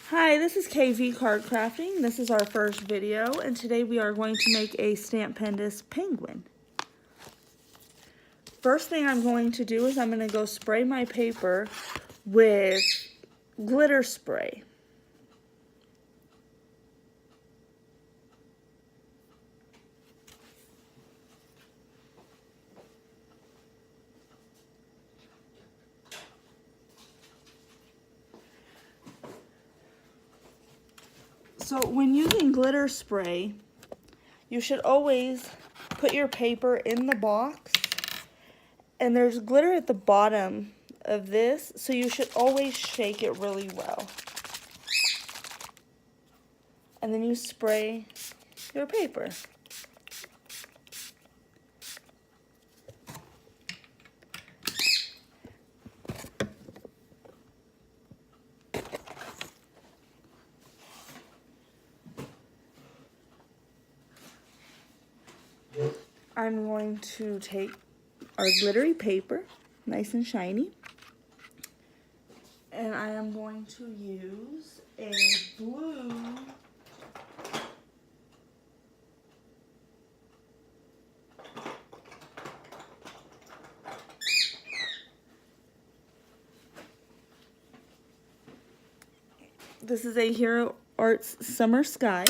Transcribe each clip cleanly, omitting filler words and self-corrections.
Hi, this is Kvcardcrafting. This is our first video, and today we are going to make a Stamp Pendus penguin. First thing I'm going to do is I'm going to go spray my paper with glitter spray. So when using glitter spray, you should always put your paper in the box, and there's glitter at the bottom of this, so you should always shake it really well. And then you spray your paper. I'm going to take our glittery paper, nice and shiny, and I am going to use a blue This is a Hero Arts Summer Sky.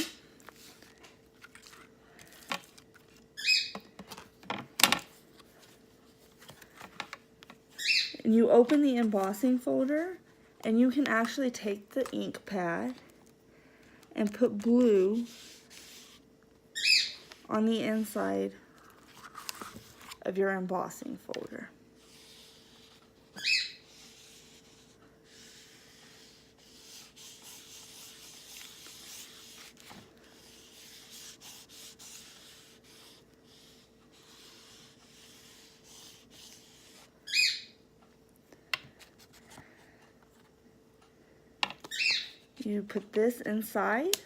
And you open the embossing folder, and you can actually take the ink pad and put blue on the inside of your embossing folder. You put this inside,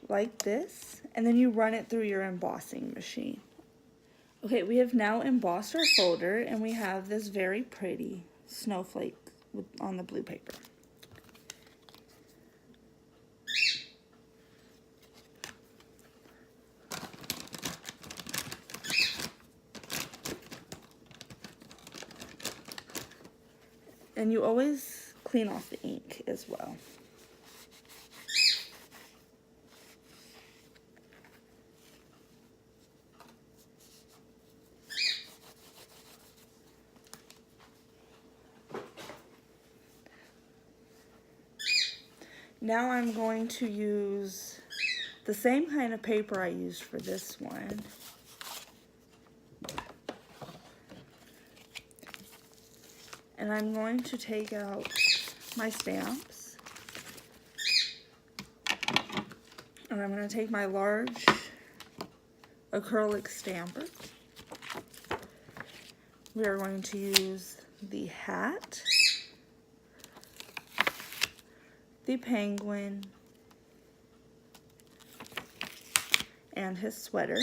like this, and then you run it through your embossing machine. Okay, we have now embossed our folder, and we have this very pretty snowflake on the blue paper. And you always clean off the ink as well. Now I'm going to use the same kind of paper I used for this one. And I'm going to take out my stamps. And I'm going to take my large acrylic stamper. We are going to use the hat, the penguin, and his sweater.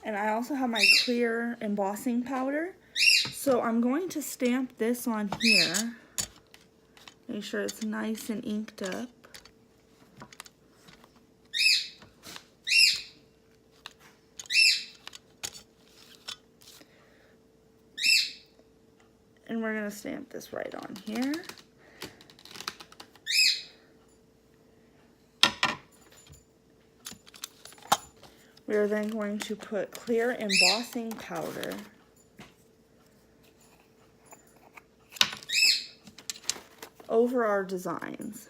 And I also have my clear embossing powder. So I'm going to stamp this on here. Make sure it's nice and inked up. And we're going to stamp this right on here. We are then going to put clear embossing powder over our designs.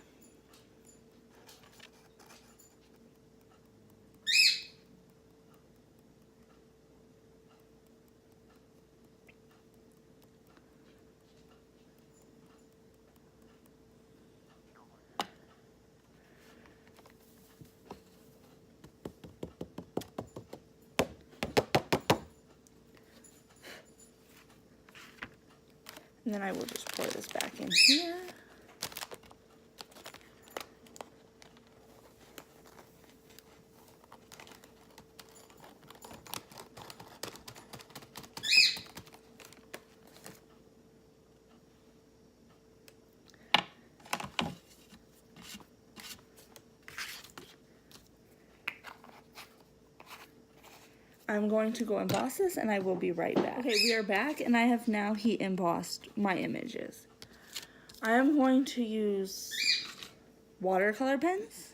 And then I will just pour this back in here. I'm going to go emboss this and I will be right back. Okay, we are back and I have now heat embossed my images. I am going to use watercolor pens.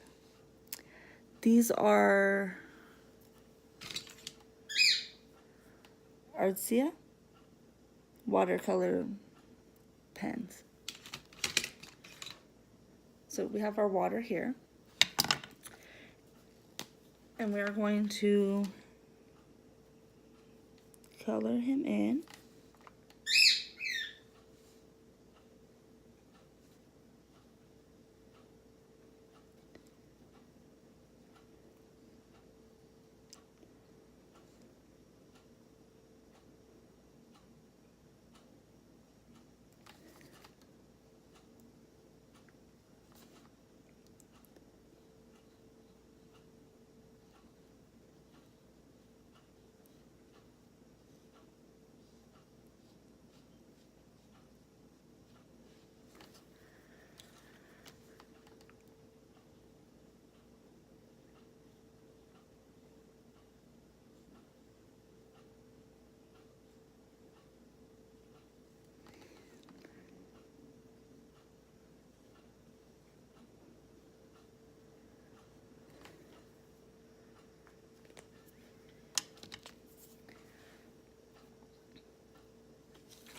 These are Artsia watercolor pens. So we have our water here. And we are going to color him in.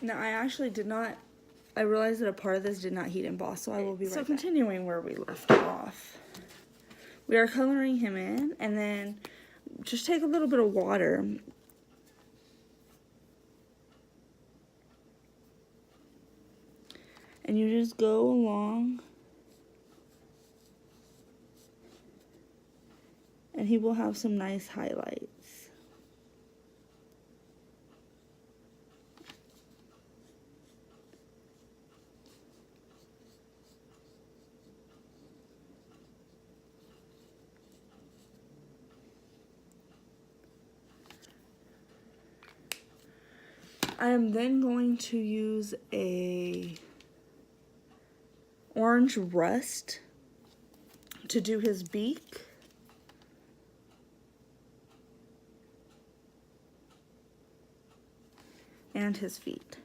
Now I actually did not, I realized that a part of this did not heat emboss, so I will be right back. So continuing where we left off, we are coloring him in, and then just take a little bit of water and you just go along and he will have some nice highlights. I am then going to use a orange rust to do his beak. And his feet.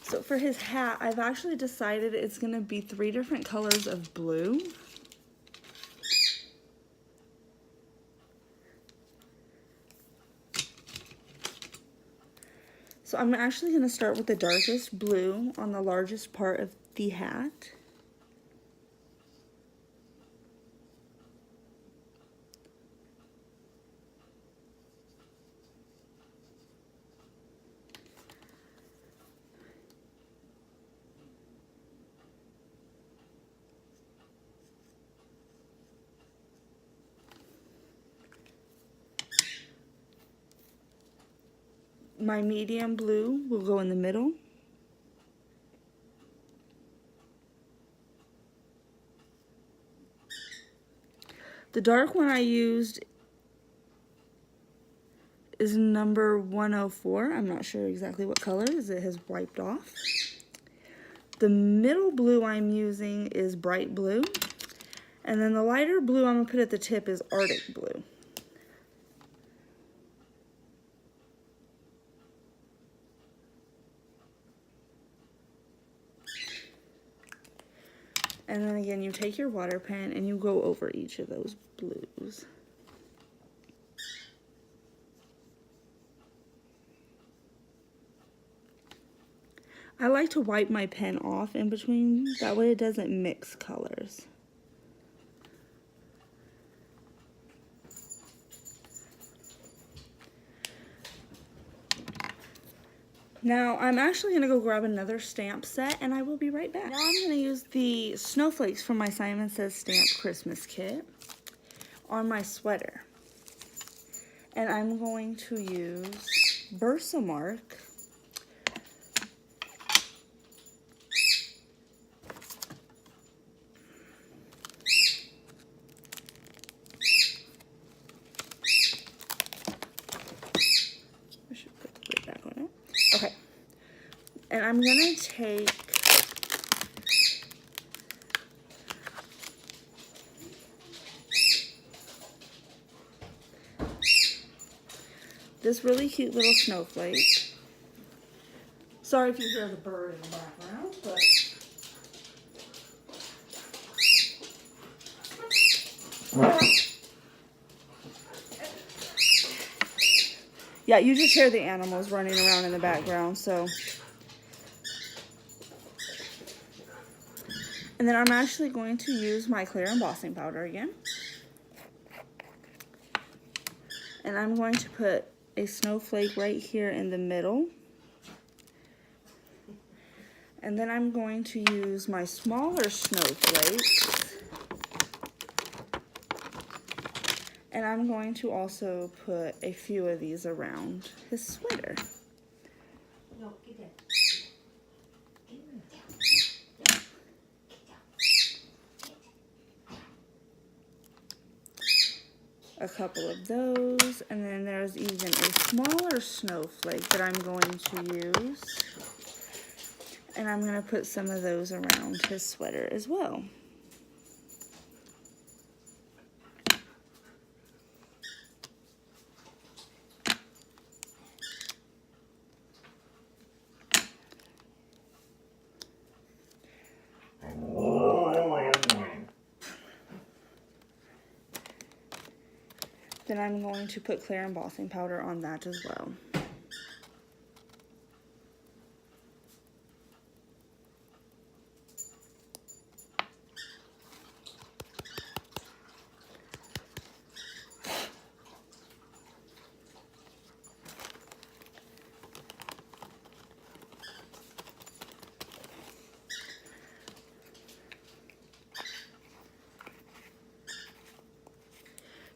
So for his hat, I've actually decided it's going to be 3 different colors of blue. So I'm actually going to start with the darkest blue on the largest part of the hat. My medium blue will go in the middle. The dark one I used is number 104. I'm not sure exactly what color, as it has wiped off. The middle blue I'm using is bright blue. And then the lighter blue I'm going to put at the tip is Arctic blue. And then again, you take your water pen and you go over each of those blues. I like to wipe my pen off in between, that way it doesn't mix colors. Now I'm actually gonna go grab another stamp set and I will be right back. Now I'm gonna use the snowflakes from my Simon Says Stamp Christmas kit on my sweater. And I'm going to use Versamark Okay, and I'm gonna take this really cute little snowflake. Sorry if you hear the bird in the background, but yeah, you just hear the animals running around in the background, so. And then I'm actually going to use my clear embossing powder again. And I'm going to put a snowflake right here in the middle. And then I'm going to use my smaller snowflakes. And I'm going to also put a few of these around his sweater. A couple of those, and then there's even a smaller snowflake that I'm going to use. And I'm going to put some of those around his sweater as well. Then I'm going to put clear embossing powder on that as well.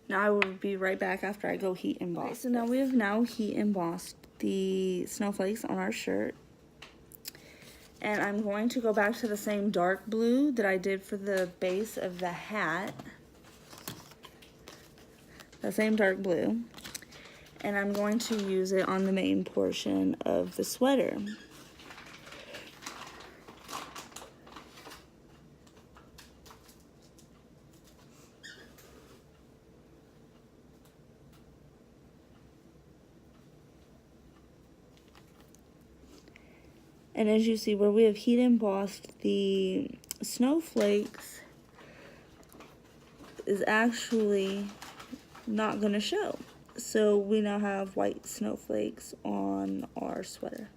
Now I will be right back after I go heat emboss. Okay, so now we have heat embossed the snowflakes on our shirt. And I'm going to go back to the same dark blue that I did for the base of the hat. The same dark blue. And I'm going to use it on the main portion of the sweater. And as you see, where we have heat embossed the snowflakes is actually not going to show. So we now have white snowflakes on our sweater.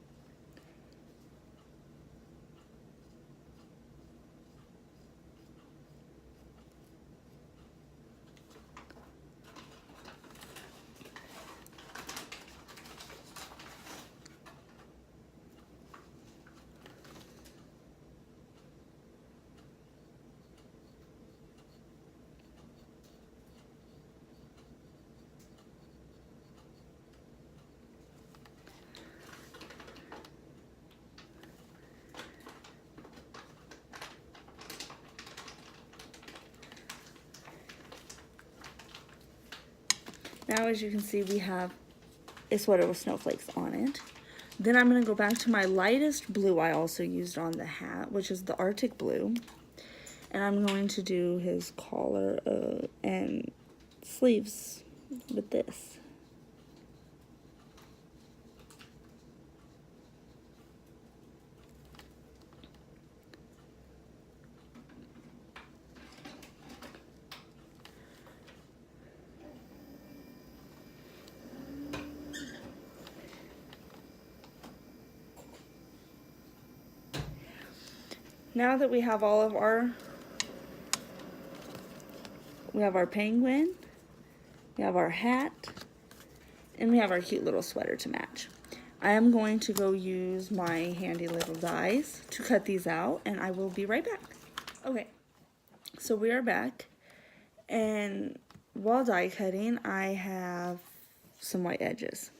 Now, as you can see, we have a sweater with snowflakes on it. Then I'm going to go back to my lightest blue I also used on the hat, which is the Arctic blue. And I'm going to do his collar and sleeves with this. Now that we have all of our, penguin, we have our hat, and we have our cute little sweater to match. I am going to go use my handy little dies to cut these out, and I will be right back. Okay, so we are back, and while die cutting, I have some white edges.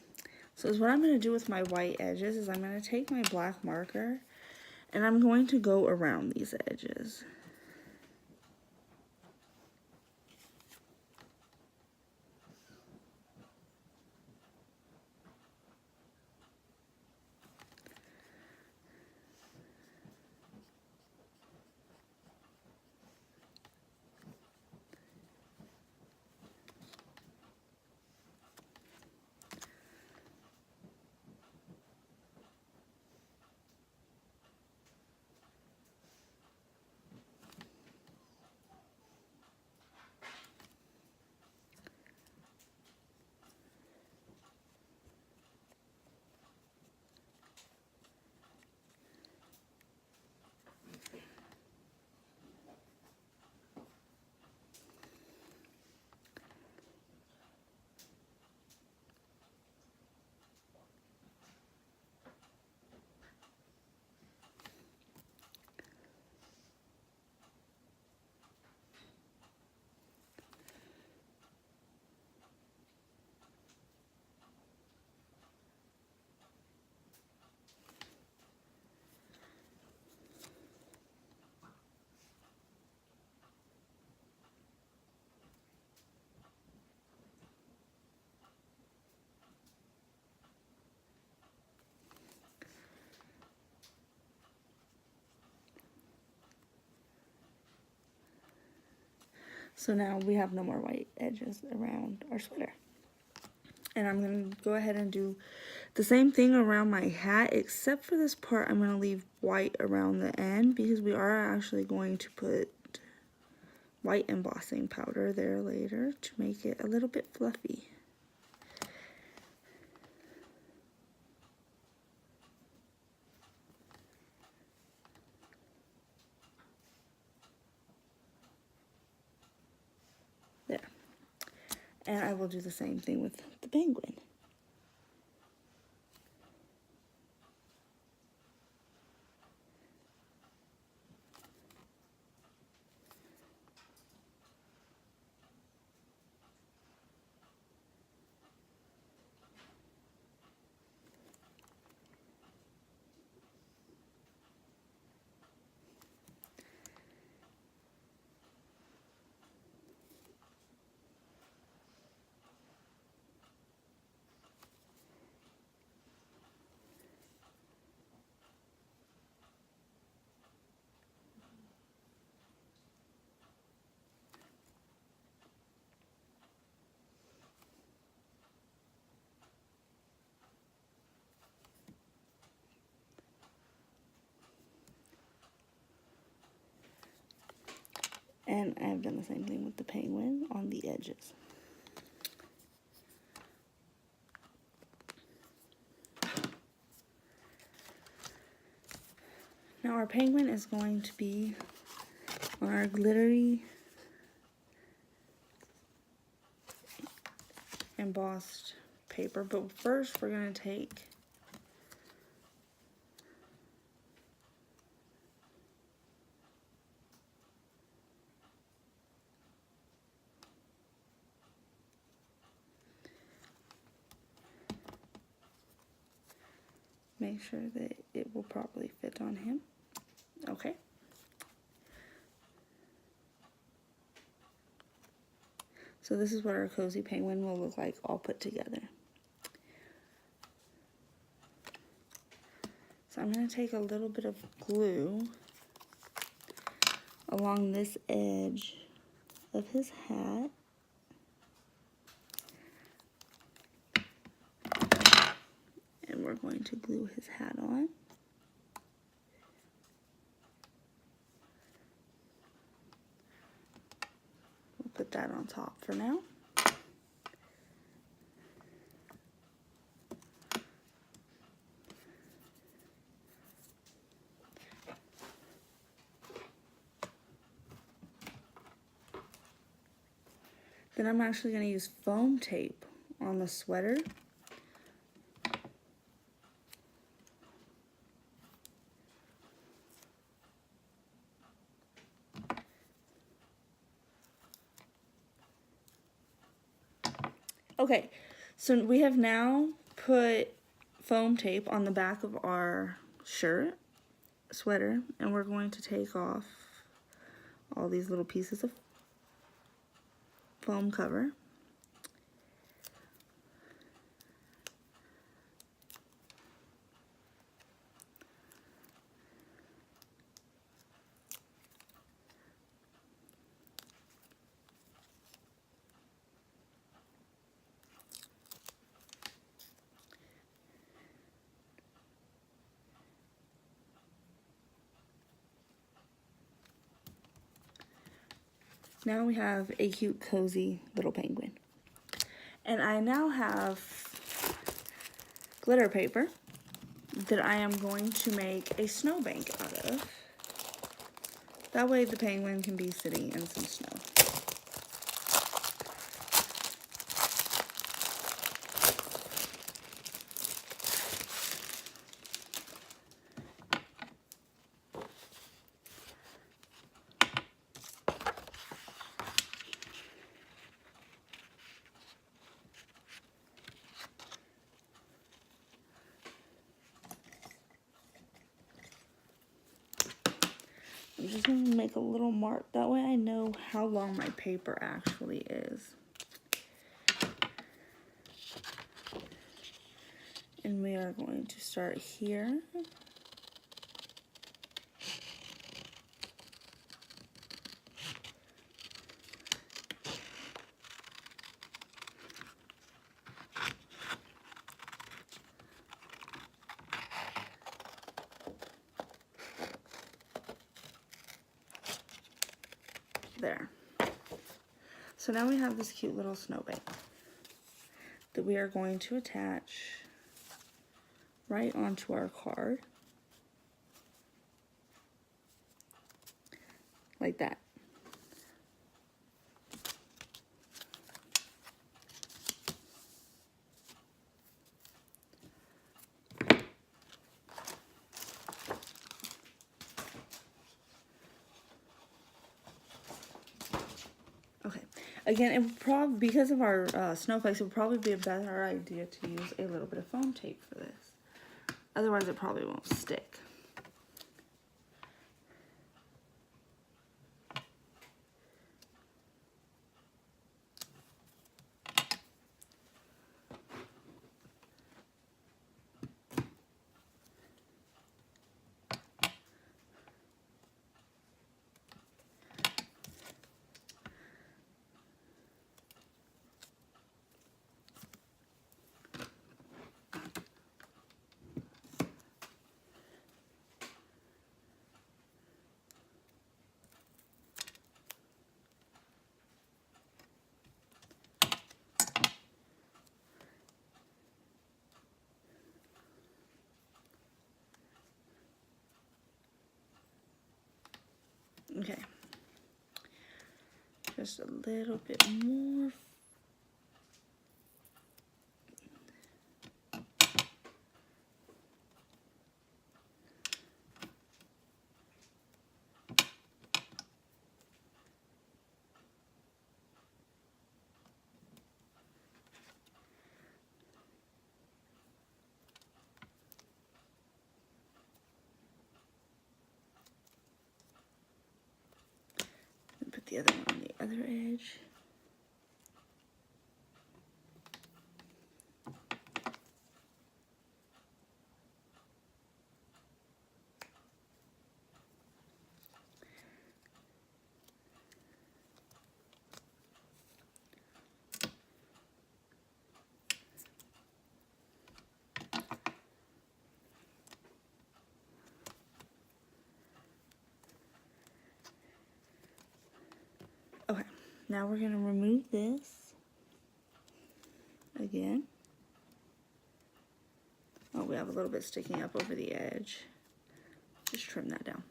So what I'm going to do with my white edges is I'm going to take my black marker, and I'm going to go around these edges. So now we have no more white edges around our sweater. And I'm going to go ahead and do the same thing around my hat, except for this part I'm going to leave white around the end because we are actually going to put white embossing powder there later to make it a little bit fluffy. There. And I will do the same thing with the penguin. And I've done the same thing with the penguin on the edges. Now our penguin is going to be on our glittery embossed paper, but first we're going to take make sure that it will properly fit on him. Okay. So this is what our cozy penguin will look like all put together. So I'm going to take a little bit of glue along this edge of his hat. And we're going to glue his hat on. We'll put that on top for now. Then I'm actually going to use foam tape on the sweater Okay, so we have now put foam tape on the back of our sweater, and we're going to take off all these little pieces of foam cover. Now we have a cute, cozy little penguin. And I now have glitter paper that I am going to make a snowbank out of. That way the penguin can be sitting in some snow. I'm just going to make a little mark. That way I know how long my paper actually is. And we are going to start here. There. So now we have this cute little snowbank that we are going to attach right onto our card. Like that. Okay, again, it would probably, because of our snowflakes, it would probably be a better idea to use a little bit of foam tape for this. Otherwise, it probably won't stick. Okay, just a little bit more. Put the other one on the other edge. Okay, now we're going to remove this again. Oh, we have a little bit sticking up over the edge. Just trim that down.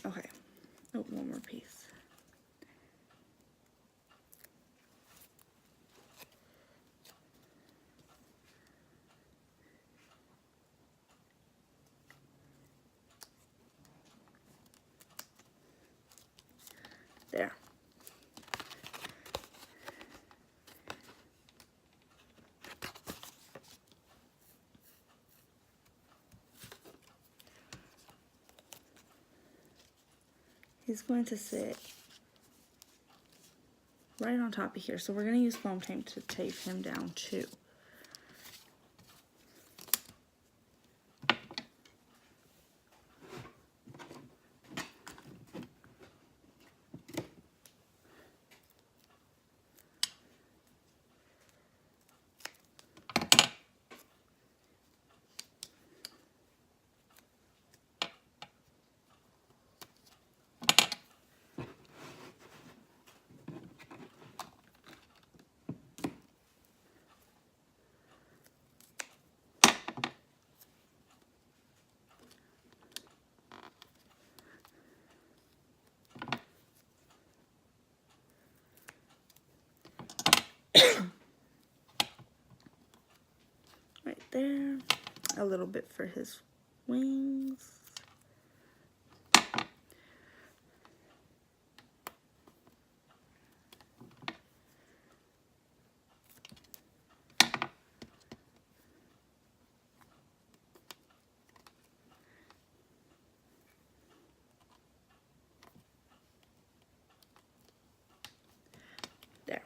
Okay, oh, one more piece. There. He's going to sit right on top of here. So we're going to use foam tape to tape him down too. Right there. A little bit for his wings. There.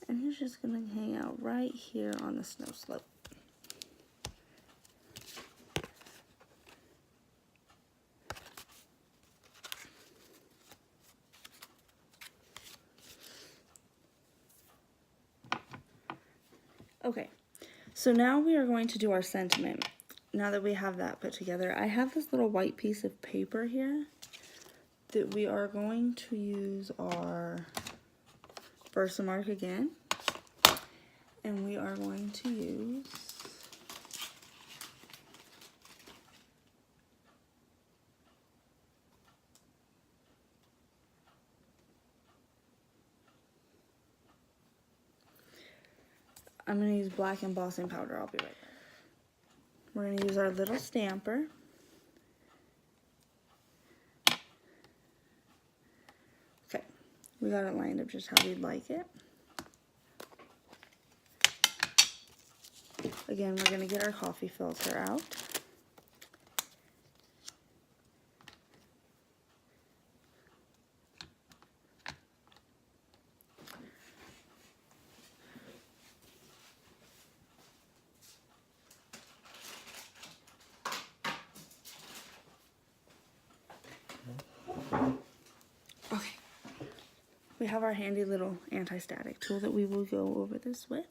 And he's just going to hang out right here on the snow slope. Okay, so now we are going to do our sentiment. Now that we have that put together, I have this little white piece of paper here that we are going to use our Versamark again. And we are going to use I'm going to use black embossing powder. I'll be right back. We're going to use our little stamper. Okay, we got it lined up just how we'd like it. Again, we're going to get our coffee filter out. Okay, we have our handy little anti-static tool that we will go over this with.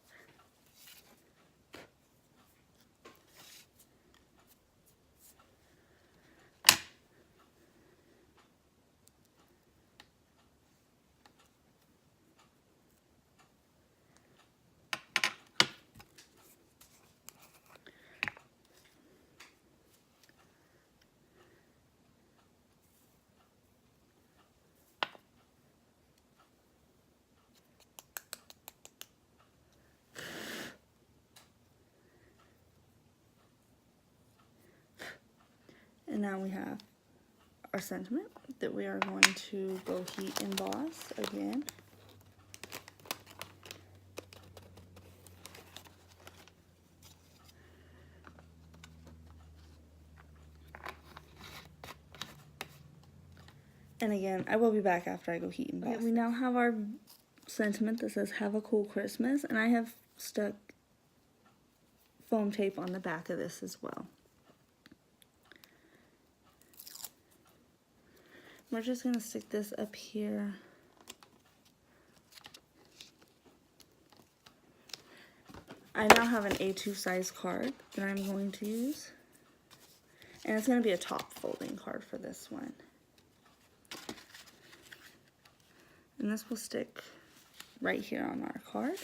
And now we have our sentiment that we are going to go heat emboss again. And again, I will be back after I go heat emboss. Okay, we now have our sentiment that says "Have a cool Christmas," and I have stuck foam tape on the back of this as well. We're just going to stick this up here. I now have an A2 size card that I'm going to use. And it's going to be a top folding card for this one. And this will stick right here on our card.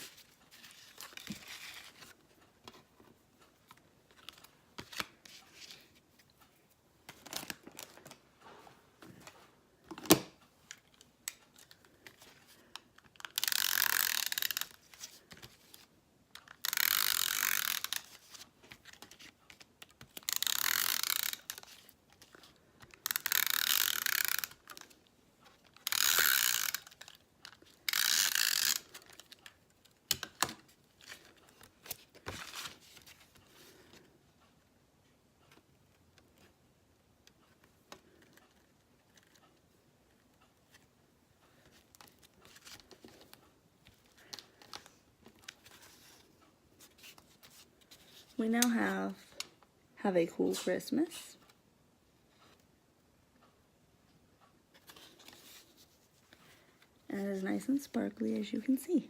we now have a cool Christmas. And it is nice and sparkly, as you can see.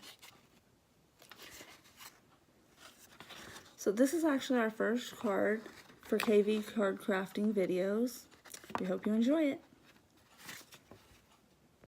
So this is actually our first card for KV card crafting videos. We hope you enjoy it.